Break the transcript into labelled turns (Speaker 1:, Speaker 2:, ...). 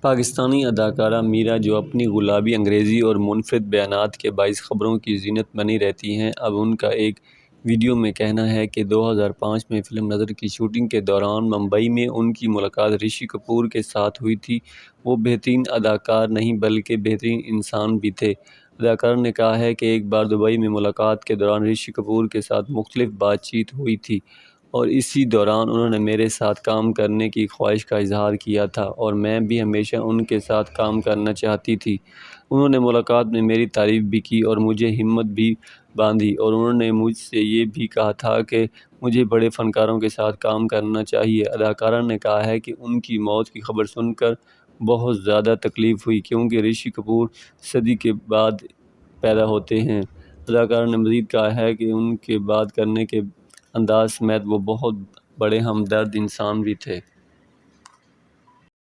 Speaker 1: پاکستانی اداکارہ میرا جو اپنی غالبی انگریزی اور منفرد بیانات کے باعث خبروں کی زینت بنی رہتی ہیں، اب ان کا ایک ویڈیو میں کہنا ہے کہ 2005 میں فلم نظر کی شوٹنگ کے دوران ممبئی میں ان کی ملاقات رشی کپور کے ساتھ ہوئی تھی۔ وہ بہترین اداکار نہیں بلکہ بہترین انسان بھی تھے۔ اداکارہ نے کہا ہے کہ ایک بار دبئی میں ملاقات کے دوران رشی کپور کے ساتھ مختلف بات چیت ہوئی تھی اور اسی دوران انہوں نے میرے ساتھ کام کرنے کی خواہش کا اظہار کیا تھا اور میں بھی ہمیشہ ان کے ساتھ کام کرنا چاہتی تھی۔ انہوں نے ملاقات میں میری تعریف بھی کی اور مجھے ہمت بھی باندھی اور انہوں نے مجھ سے یہ بھی کہا تھا کہ مجھے بڑے فنکاروں کے ساتھ کام کرنا چاہیے۔ اداکارہ نے کہا ہے کہ ان کی موت کی خبر سن کر بہت زیادہ تکلیف ہوئی کیونکہ رشی کپور صدی کے بعد پیدا ہوتے ہیں۔ اداکارہ نے مزید کہا ہے کہ ان کے بات کرنے کے انداز سمیت وہ بہت بڑے ہمدرد انسان بھی تھے۔